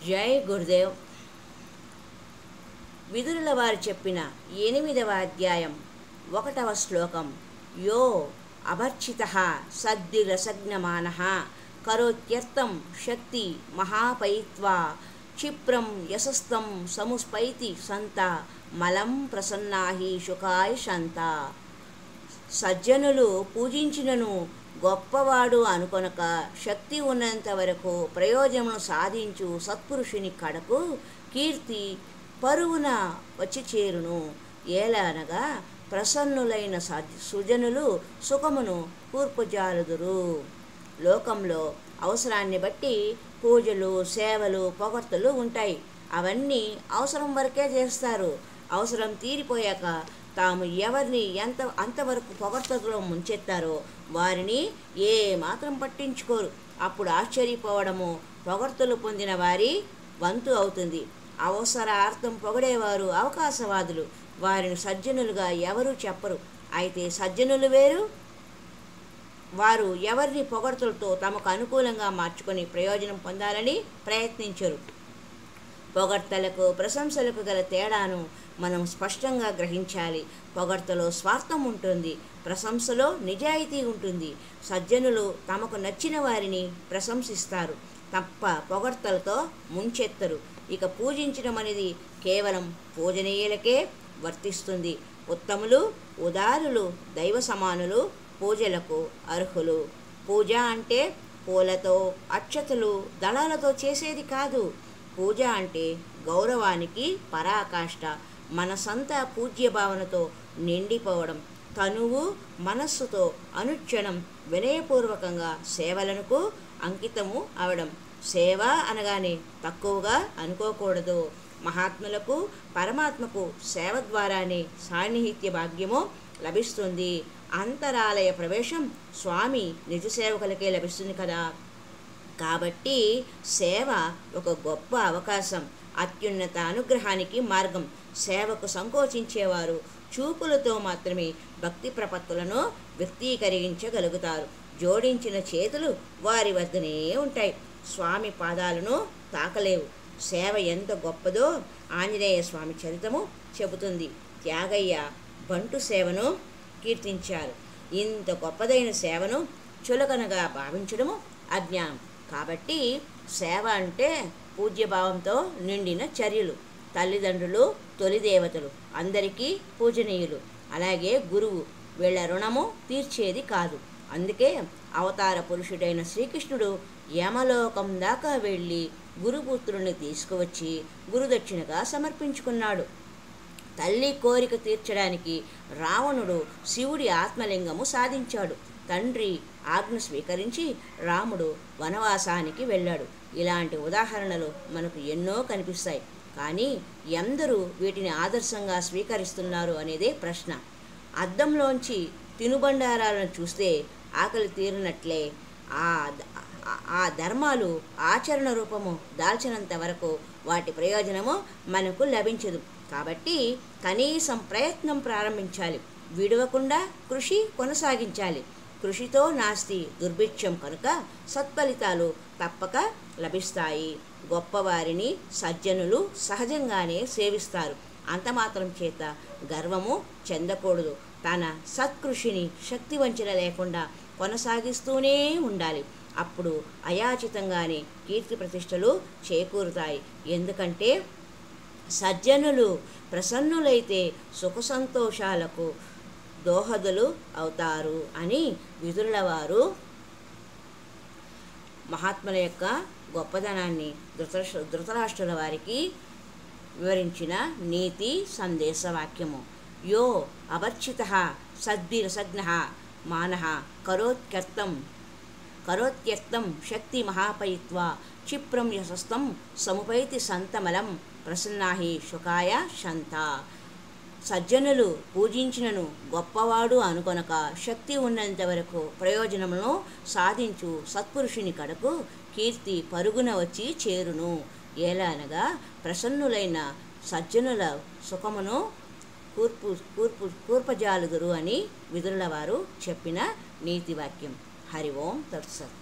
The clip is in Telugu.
జై గురుదేవ్. విదురుల వారు చెప్పిన 8వ అధ్యాయం 1వ శ్లోకం. యో అభర్చితః సద్భిరసజ్ఞమానః కరోత్యర్థం శక్తి మహాపయిత్వా క్షిప్రం యశస్తం సముస్పైతి సంత మలం ప్రసన్నాహి శుకాయ శాంత. సజ్జనులు పూజించినను గొప్పవాడు అనుకొనక శక్తి ఉన్నంత వరకు ప్రయోజనమును సాధించు సత్పురుషుని కడకు కీర్తి పరువున వచ్చి చేరును. ఏలనగా ప్రసన్నులైన సుజనులు సుఖమును కూర్పుజాలుదురు. లోకంలో అవసరాన్ని బట్టి పూజలు, సేవలు, పొగడ్తలు ఉంటాయి. అవన్నీ అవసరం వరకే చేస్తారు. అవసరం తీరిపోయాక తాము ఎవరిని అంతవరకు పొగడ్తలో ముంచెత్తారో వారిని ఏ మాత్రం పట్టించుకోరు. అప్పుడు ఆశ్చర్యపోవడము పొగడ్తలు పొందిన వారి వంతు అవుతుంది. అవసరార్థం పొగడేవారు అవకాశవాదులు. వారిని సజ్జనులుగా ఎవరూ చెప్పరు. అయితే సజ్జనులు వేరు. వారు ఎవరిని పొగడ్తలతో తమకు అనుకూలంగా మార్చుకొని ప్రయోజనం పొందాలని ప్రయత్నించరు. పొగడ్తలకు ప్రశంసలకు గల తేడాను మనం స్పష్టంగా గ్రహించాలి. పొగడ్తలో స్వార్థం ఉంటుంది, ప్రశంసలో నిజాయితీ ఉంటుంది. సజ్జనులు తమకు నచ్చిన వారిని ప్రశంసిస్తారు తప్ప పొగడ్తలతో ముంచెత్తరు. ఇక పూజించడం అనేది కేవలం పూజనీయులకే వర్తిస్తుంది. ఉత్తములు, ఉదారులు, దైవ సమానులు పూజలకు అర్హులు. పూజ అంటే పూలతో, అక్షతలు, దళాలతో చేసేది కాదు. పూజ అంటే గౌరవానికి పరాకాష్ట. మనసంతా పూజ్య భావనతో నిండిపోవడం, తనువు మనస్సుతో అనుక్షణం వినయపూర్వకంగా సేవలకు అంకితము అవడం. సేవ అనగానే తక్కువగా అనుకోకూడదు. మహాత్ములకు, పరమాత్మకు సేవ ద్వారానే సాన్నిహిత్య భాగ్యము లభిస్తుంది. అంతరాలయ ప్రవేశం స్వామి నిజ సేవకులకే లభిస్తుంది కదా. కాబట్టి సేవ ఒక గొప్ప అవకాశం, అత్యున్నత అనుగ్రహానికి మార్గం. సేవకు సంకోచించేవారు చూపులతో మాత్రమే భక్తి ప్రపత్తులను వ్యక్తీకరించగలుగుతారు. జోడించిన చేతులు వారి వద్దనే ఉంటాయి, స్వామి పాదాలను తాకలేవు. సేవ ఎంత గొప్పదో ఆంజనేయ స్వామి చరితము చెబుతుంది. త్యాగయ్య బంటు సేవను కీర్తించారు. ఇంత గొప్పదైన సేవను చులకనగా భావించడము అజ్ఞానం. కాబట్టి సేవ అంటే పూజ్యభావంతో నిండిన చర్యలు. తల్లిదండ్రులు తొలి దేవతలు, అందరికీ పూజనీయులు. అలాగే గురువు వీళ్ళ రుణము తీర్చేది కాదు. అందుకే అవతార పురుషుడైన శ్రీకృష్ణుడు యమలోకం దాకా వెళ్ళి గురుపుత్రుని తీసుకువచ్చి గురుదక్షిణగా సమర్పించుకున్నాడు. తల్లి కోరిక తీర్చడానికి రావణుడు శివుడి ఆత్మలింగము సాధించాడు. తండ్రి ఆజ్ఞ స్వీకరించి రాముడు వనవాసానికి వెళ్ళాడు. ఇలాంటి ఉదాహరణలు మనకు ఎన్నో కనిపిస్తాయి. కానీ ఎందరూ వీటిని ఆదర్శంగా స్వీకరిస్తున్నారు అనేదే ప్రశ్న. అద్దంలోంచి తినుబండారాలను చూస్తే ఆకలి తీరినట్లే ఆ ధర్మాలు ఆచరణ రూపము దాల్చినంత వరకు వాటి ప్రయోజనము మనకు లభించదు. కాబట్టి కనీసం ప్రయత్నం ప్రారంభించాలి. విడవకుండా కృషి కొనసాగించాలి. కృషితో నాస్తి దుర్భిక్షం కనుక సత్ఫలితాలు తప్పక లభిస్తాయి. గొప్పవారిని సజ్జనులు సహజంగానే సేవిస్తారు. అంతమాత్రం చేత గర్వము చెందకూడదు. తన సత్కృషిని శక్తి వంచన లేకుండా కొనసాగిస్తూనే ఉండాలి. అప్పుడు అయాచితంగానే కీర్తి ప్రతిష్టలు చేకూరుతాయి. ఎందుకంటే సజ్జనులు ప్రసన్నులైతే సుఖ సంతోషాలకు దోహదులు అవుతారు అని విదురుల వారు మహాత్ముల యొక్క గొప్పదనాన్ని ధృతరాష్ట్రుల వారికి వివరించిన నీతి సందేశ వాక్యము. యో అవర్చితః సద్భిరసజ్ఞః మానః కరోత్యర్థం శక్తి మహాపయిత్వా క్షిప్రం యశస్తం సముపైతి సంతమలం ప్రసన్నాహి శుకాయ శాంత. సజ్జనులు పూజించినను గొప్పవాడు అనుకొనక శక్తి ఉన్నంత వరకు ప్రయోజనమును సాధించు సత్పురుషుని కడకు కీర్తి పరుగున వచ్చి చేరును. ఎలా అనగా ప్రసన్నులైన సజ్జనుల సుఖమును కూర్పజాలుదురు అని విదురుల వారు చెప్పిన నీతి వాక్యం. హరి ఓం తత్సత్.